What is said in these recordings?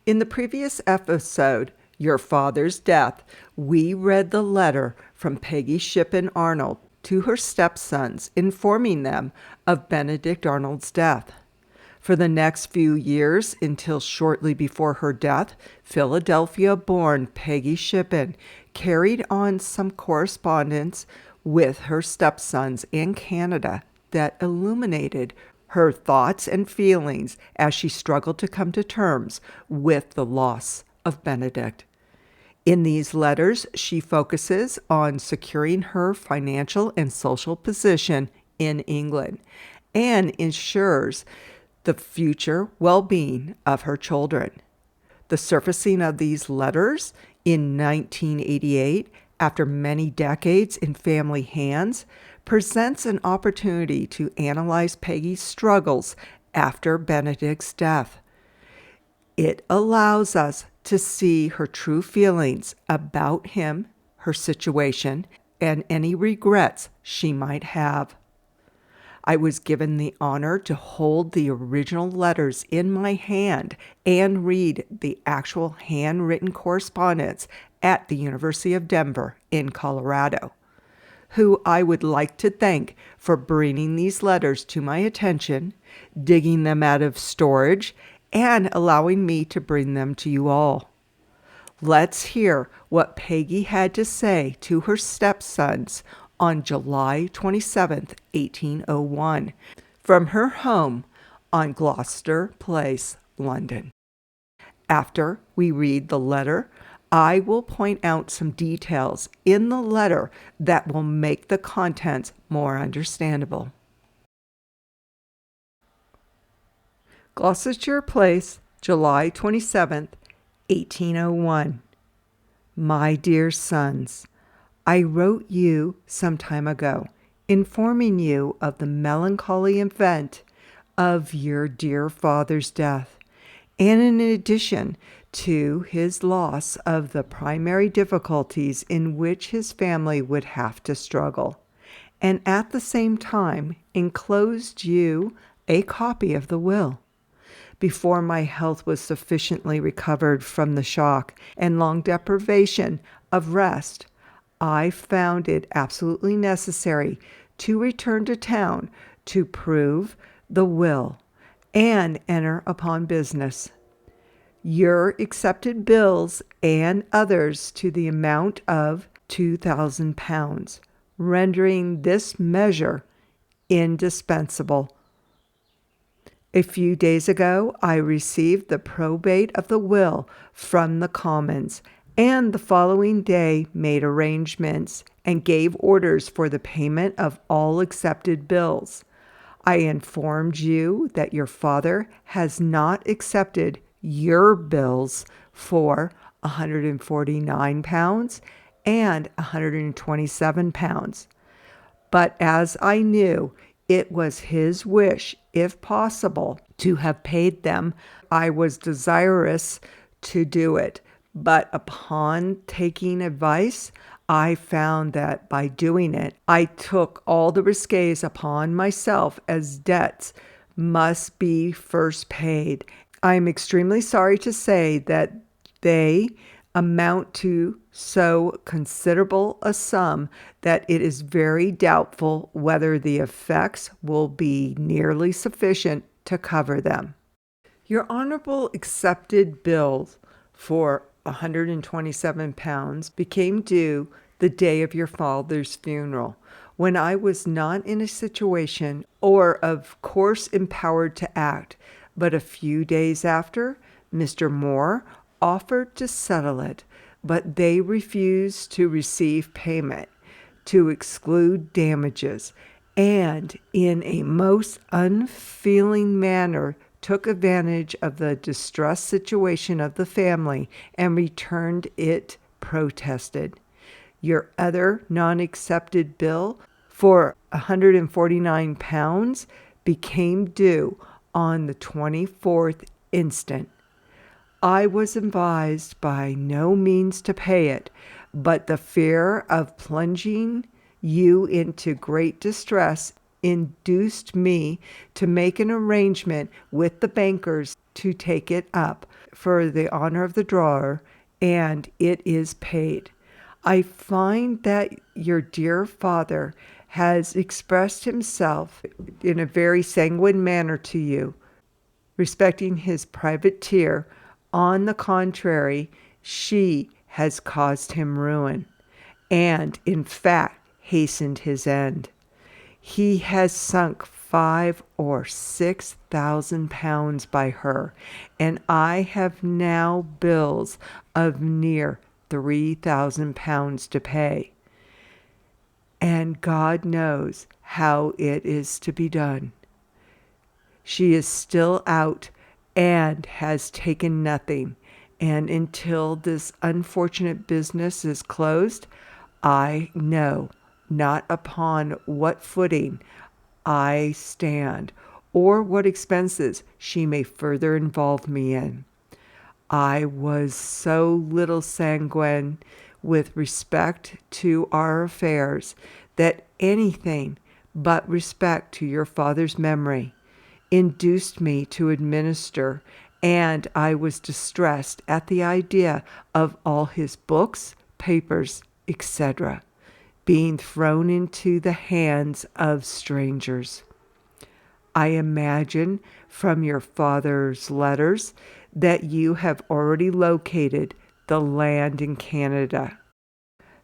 In the previous episode, Your Father's Death, we read the letter from Peggy Shippen Arnold to her stepsons informing them of Benedict Arnold's death. For the next few years, until shortly before her death, Philadelphia-born Peggy Shippen carried on some correspondence with her stepsons in Canada that illuminated her thoughts and feelings as she struggled to come to terms with the loss of Benedict. In these letters, she focuses on securing her financial and social position in England and ensures the future well-being of her children. The surfacing of these letters in 1988, after many decades in family hands, presents an opportunity to analyze Peggy's struggles after Benedict's death. It allows us to see her true feelings about him, her situation, and any regrets she might have. I was given the honor to hold the original letters in my hand and read the actual handwritten correspondence at the University of Denver in Colorado, who I would like to thank for bringing these letters to my attention, digging them out of storage, and allowing me to bring them to you all. Let's hear what Peggy had to say to her stepsons on July 27, 1801, from her home on Gloucester Place, London. After we read the letter, I will point out some details in the letter that will make the contents more understandable. Gloucester Place, July 27, 1801. My dear sons, I wrote you some time ago, informing you of the melancholy event of your dear father's death, and in addition to his loss of the primary difficulties in which his family would have to struggle, and at the same time enclosed you a copy of the will. Before my health was sufficiently recovered from the shock and long deprivation of rest, I found it absolutely necessary to return to town to prove the will and enter upon business. Your accepted bills and others to the amount of £2,000, rendering this measure indispensable. A few days ago, I received the probate of the will from the Commons, and the following day made arrangements and gave orders for the payment of all accepted bills. I informed you that your father has not accepted your bills for £149 and £127. But as I knew it was his wish, if possible, to have paid them, I was desirous to do it. But upon taking advice, I found that by doing it, I took all the risques upon myself, as debts must be first paid. I am extremely sorry to say that they amount to so considerable a sum that it is very doubtful whether the effects will be nearly sufficient to cover them. Your honorable accepted bills for £127 became due the day of your father's funeral, when I was not in a situation or of course empowered to act, but a few days after, Mr. Moore offered to settle it, but they refused to receive payment, to exclude damages, and in a most unfeeling manner took advantage of the distressed situation of the family and returned it protested. Your other non-accepted bill for £149 became due on the 24th instant. I was advised by no means to pay it, but the fear of plunging you into great distress induced me to make an arrangement with the bankers to take it up for the honor of the drawer, and it is paid. I find that your dear father has expressed himself in a very sanguine manner to you, respecting his privateer. On the contrary, she has caused him ruin, and in fact hastened his end. He has sunk 5 or 6,000 pounds by her, and I have now bills of near 3,000 pounds to pay. And God knows how it is to be done. She is still out and has taken nothing, and until this unfortunate business is closed, I know not upon what footing I stand, or what expenses she may further involve me in. I was so little sanguine with respect to our affairs that anything but respect to your father's memory induced me to administer, and I was distressed at the idea of all his books, papers, etc., being thrown into the hands of strangers. I imagine from your father's letters that you have already located the land in Canada.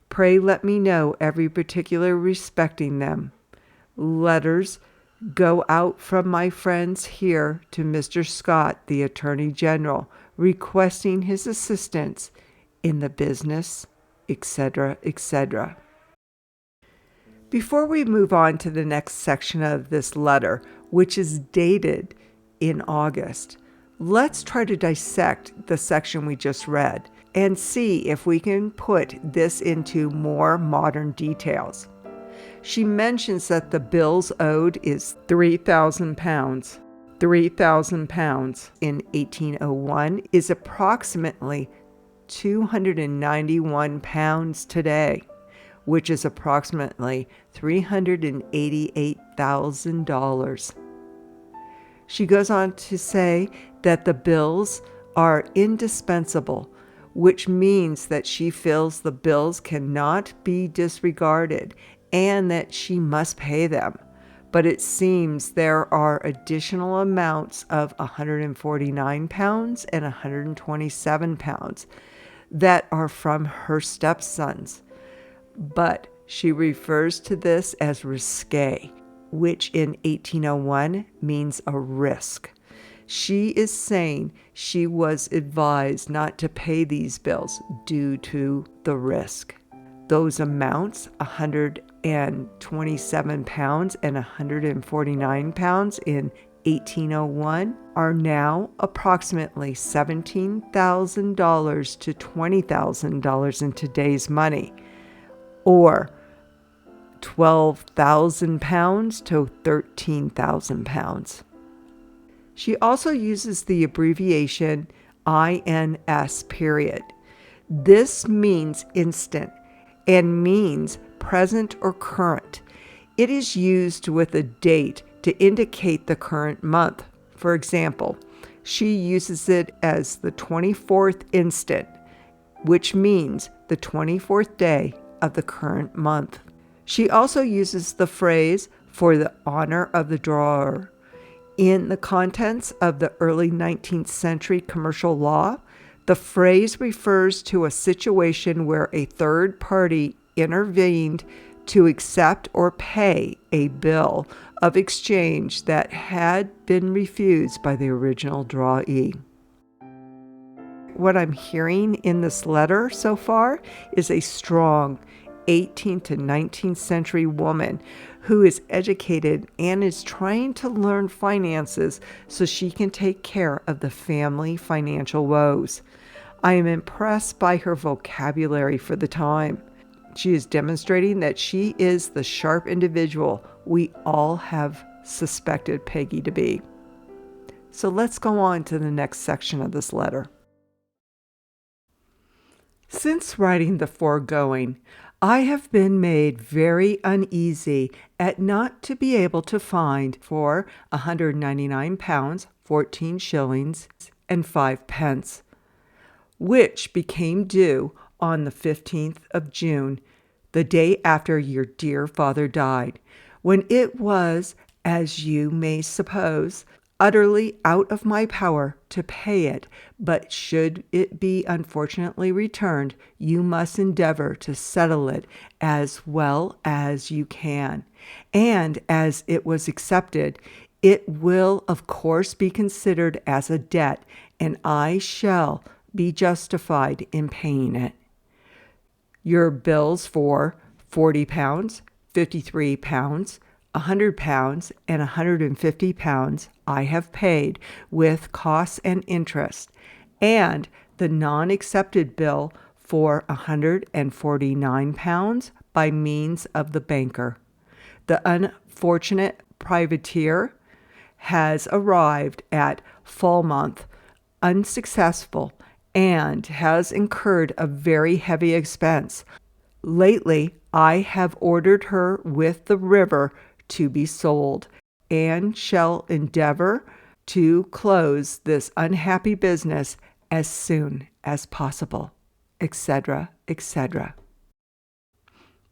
Pray let me know every particular respecting them. Letters go out from my friends here to Mr. Scott, the Attorney General, requesting his assistance in the business, etc., etc. Before we move on to the next section of this letter, which is dated in August, let's try to dissect the section we just read and see if we can put this into more modern details. She mentions that the bills owed is 3,000 pounds. 3,000 pounds in 1801 is approximately 291 pounds today, which is approximately $388,000. She goes on to say that the bills are indispensable, which means that she feels the bills cannot be disregarded and that she must pay them. But it seems there are additional amounts of 149 pounds and 127 pounds that are from her stepsons. But she refers to this as risque, which in 1801 means a risk. She is saying she was advised not to pay these bills due to the risk. Those amounts, 127 pounds and 149 pounds in 1801, are now approximately $17,000 to $20,000 in today's money, or 12,000 pounds to 13,000 pounds. She also uses the abbreviation INS period. This means instant and means present or current. It is used with a date to indicate the current month. For example, she uses it as the 24th instant, which means the 24th day of the current month. She also uses the phrase for the honor of the drawer. In the contents of the early 19th century commercial law, the phrase refers to a situation where a third party intervened to accept or pay a bill of exchange that had been refused by the original drawee. What I'm hearing in this letter so far is a strong 18th to 19th century woman who is educated and is trying to learn finances so she can take care of the family financial woes. I am impressed by her vocabulary for the time. She is demonstrating that she is the sharp individual we all have suspected Peggy to be. So let's go on to the next section of this letter. Since writing the foregoing, I have been made very uneasy at not to be able to find for £199, 14 shillings, and 5 pence, which became due on the 15th of June, the day after your dear father died, when it was, as you may suppose, utterly out of my power to pay it, but should it be unfortunately returned, you must endeavor to settle it as well as you can. And as it was accepted, it will of course be considered as a debt, and I shall be justified in paying it. Your bills for £40, £53, £100, and £150 I have paid with costs and interest, and the non-accepted bill for £149 by means of the banker. The unfortunate privateer has arrived at Falmouth unsuccessful and has incurred a very heavy expense. Lately, I have ordered her with the river to be sold, and shall endeavor to close this unhappy business as soon as possible, etc., etc.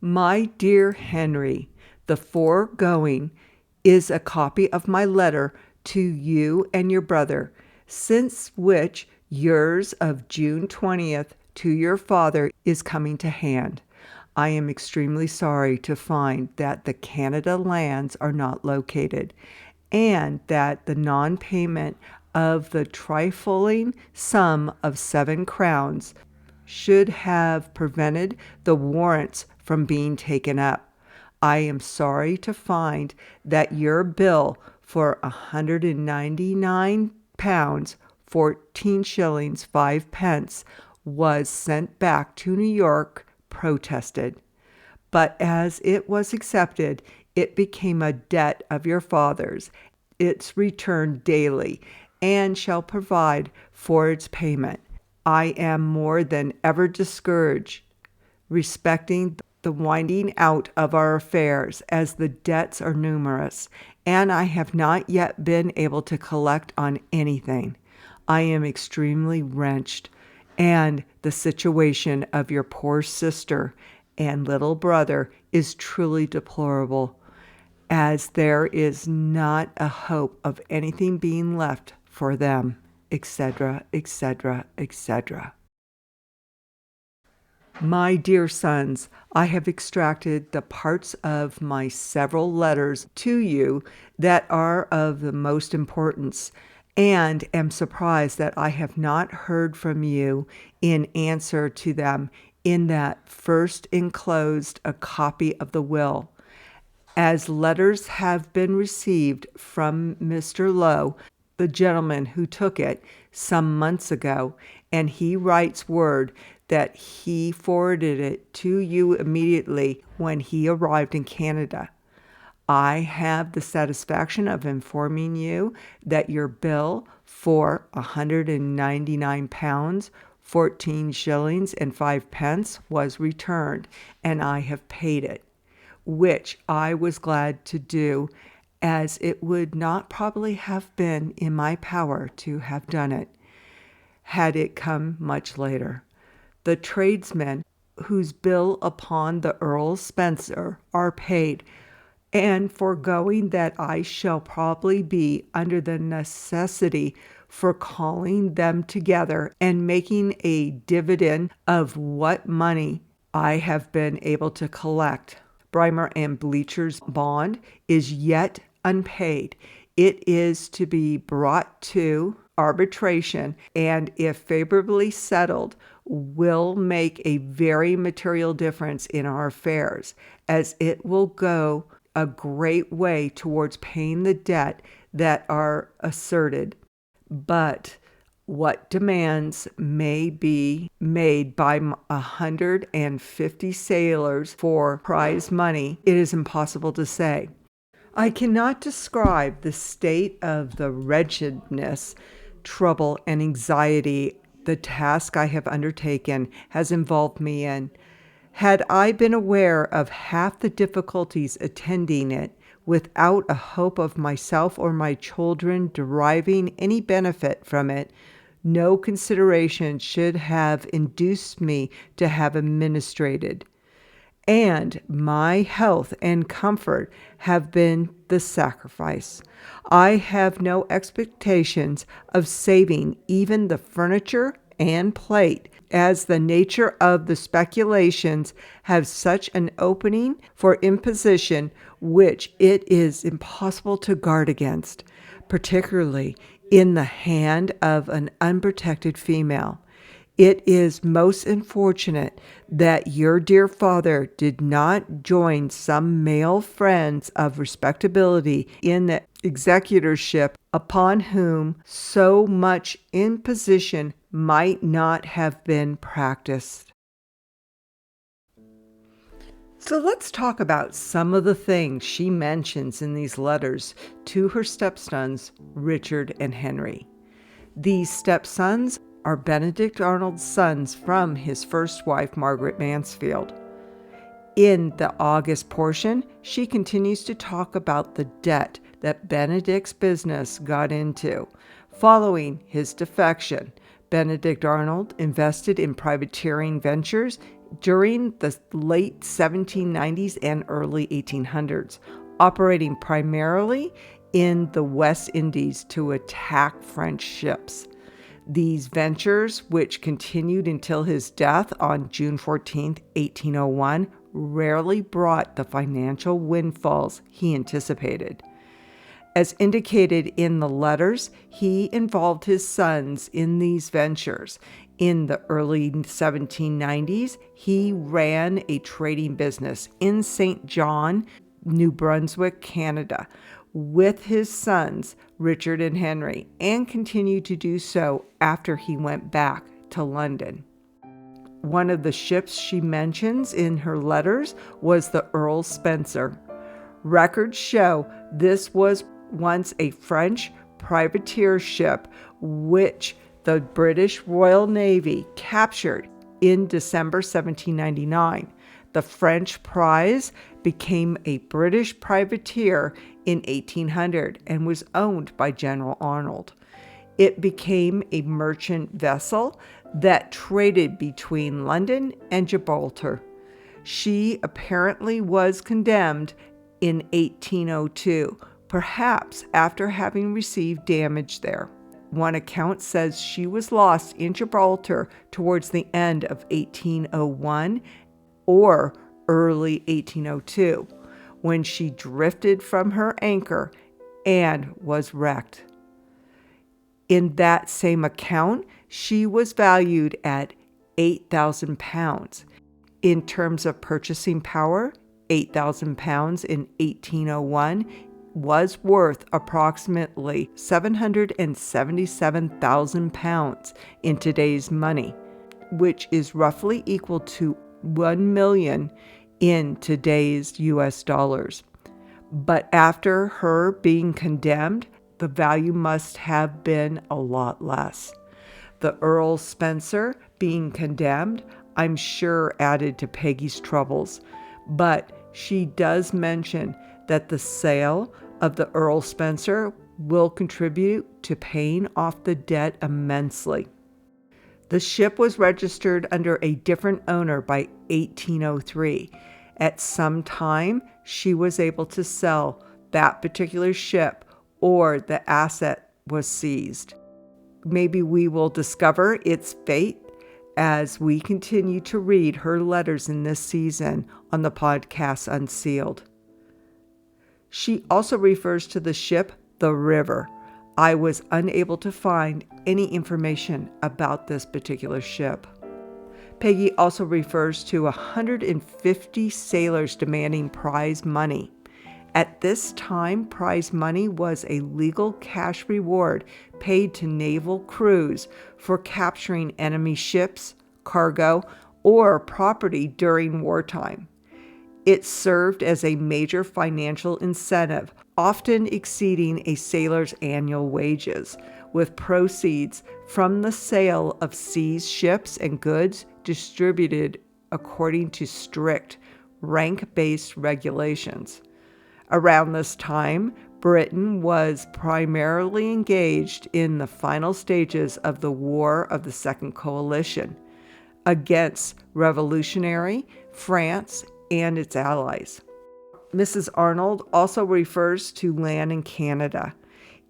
My dear Henry, the foregoing is a copy of my letter to you and your brother, since which yours of June 20th to your father is coming to hand. I am extremely sorry to find that the Canada lands are not located, and that the non-payment of the trifling sum of 7 crowns should have prevented the warrants from being taken up. I am sorry to find that your bill for £199, 14 shillings, 5 pence was sent back to New York protested. But as it was accepted, it became a debt of your father's. It's returned daily, and shall provide for its payment. I am more than ever discouraged respecting the winding out of our affairs, as the debts are numerous, and I have not yet been able to collect on anything. I am extremely wrenched, and the situation of your poor sister and little brother is truly deplorable, as there is not a hope of anything being left for them, etc., etc., etc. My dear sons, I have extracted the parts of my several letters to you that are of the most importance, and am surprised that I have not heard from you in answer to them in that first enclosed a copy of the will. As letters have been received from Mr. Lowe, the gentleman who took it, some months ago, and he writes word that he forwarded it to you immediately when he arrived in Canada. I have the satisfaction of informing you that your bill for £199, 14 shillings, and 5 pence was returned, and I have paid it, which I was glad to do, as it would not probably have been in my power to have done it, had it come much later. The tradesmen whose bill upon the Earl's Spencer are paid, and foregoing that I shall probably be under the necessity for calling them together and making a dividend of what money I have been able to collect. Brimer and Bleacher's bond is yet unpaid. It is to be brought to arbitration, and if favorably settled, will make a very material difference in our affairs, as it will go a great way towards paying the debt that are asserted. But what demands may be made by 150 sailors for prize money, it is impossible to say. I cannot describe the state of the wretchedness, trouble, and anxiety the task I have undertaken has involved me in. Had I been aware of half the difficulties attending it, without a hope of myself or my children deriving any benefit from it, no consideration should have induced me to have administrated. And my health and comfort have been the sacrifice. I have no expectations of saving even the furniture and plate, as the nature of the speculations have such an opening for imposition which it is impossible to guard against, particularly in the hand of an unprotected female. It is most unfortunate that your dear father did not join some male friends of respectability in the executorship, upon whom so much imposition might not have been practiced. So let's talk about some of the things she mentions in these letters to her stepsons, Richard and Henry. These stepsons are Benedict Arnold's sons from his first wife, Margaret Mansfield. In the August portion, she continues to talk about the debt that Benedict's business got into. Following his defection, Benedict Arnold invested in privateering ventures during the late 1790s and early 1800s, operating primarily in the West Indies to attack French ships. These ventures, which continued until his death on June 14, 1801, rarely brought the financial windfalls he anticipated. As indicated in the letters, he involved his sons in these ventures. In the early 1790s, he ran a trading business in St. John, New Brunswick, Canada, with his sons, Richard and Henry, and continued to do so after he went back to London. One of the ships she mentions in her letters was the Earl Spencer. Records show this was once a French privateer ship which the British Royal Navy captured in December 1799. The French prize became a British privateer in 1800 and was owned by General Arnold. It became a merchant vessel that traded between London and Gibraltar. She apparently was condemned in 1802, perhaps after having received damage there. One account says she was lost in Gibraltar towards the end of 1801 or early 1802, when she drifted from her anchor and was wrecked. In that same account, she was valued at £8,000. In terms of purchasing power, £8,000 in 1801 was worth approximately £777,000 in today's money, which is roughly equal to $1 million in today's US dollars. But after her being condemned, the value must have been a lot less. The Earl Spencer being condemned, I'm sure, added to Peggy's troubles, but she does mention that the sale of the Earl Spencer will contribute to paying off the debt immensely. The ship was registered under a different owner by 1803. At some time, she was able to sell that particular ship, or the asset was seized. Maybe we will discover its fate as we continue to read her letters in this season on the podcast Unsealed. She also refers to the ship, the River. I was unable to find any information about this particular ship. Peggy also refers to 150 sailors demanding prize money. At this time, prize money was a legal cash reward paid to naval crews for capturing enemy ships, cargo, or property during wartime. It served as a major financial incentive, often exceeding a sailor's annual wages, with proceeds from the sale of seized ships and goods distributed according to strict rank-based regulations. Around this time, Britain was primarily engaged in the final stages of the War of the Second Coalition against revolutionary France and its allies. Mrs. Arnold also refers to land in Canada.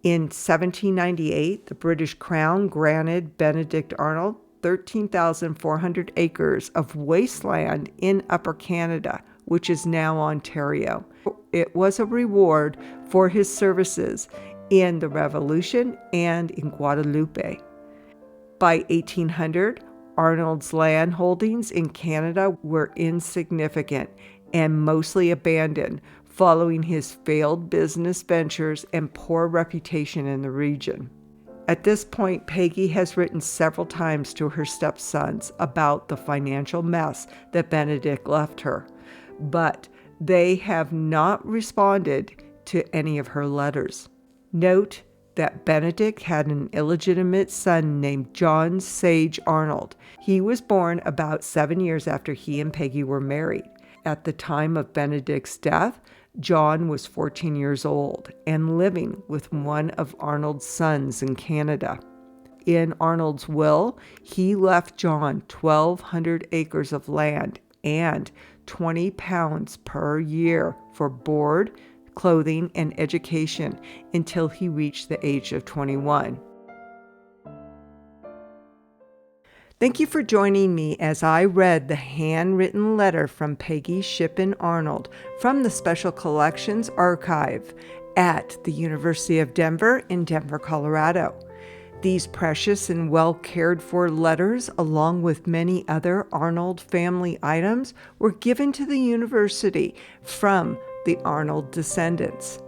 In 1798, the British Crown granted Benedict Arnold 13,400 acres of wasteland in Upper Canada, which is now Ontario. It was a reward for his services in the Revolution and in Guadeloupe. By 1800, Arnold's land holdings in Canada were insignificant and mostly abandoned following his failed business ventures and poor reputation in the region. At this point, Peggy has written several times to her stepsons about the financial mess that Benedict left her, but they have not responded to any of her letters. Note that Benedict had an illegitimate son named John Sage Arnold. He was born about 7 years after he and Peggy were married. At the time of Benedict's death, John was 14 years old and living with one of Arnold's sons in Canada. In Arnold's will, he left John 1,200 acres of land and 20 pounds per year for board, clothing, and education until he reached the age of 21. Thank you for joining me as I read the handwritten letter from Peggy Shippen Arnold from the Special Collections Archive at the University of Denver in Denver, Colorado. These precious and well-cared-for letters, along with many other Arnold family items, were given to the university from the Arnold descendants.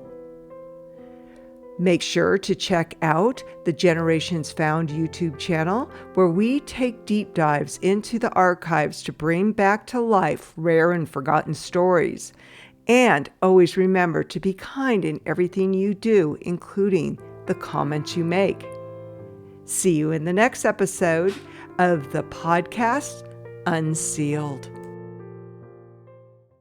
Make sure to check out the Generations Found YouTube channel, where we take deep dives into the archives to bring back to life rare and forgotten stories. And always remember to be kind in everything you do, including the comments you make. See you in the next episode of the podcast Unsealed.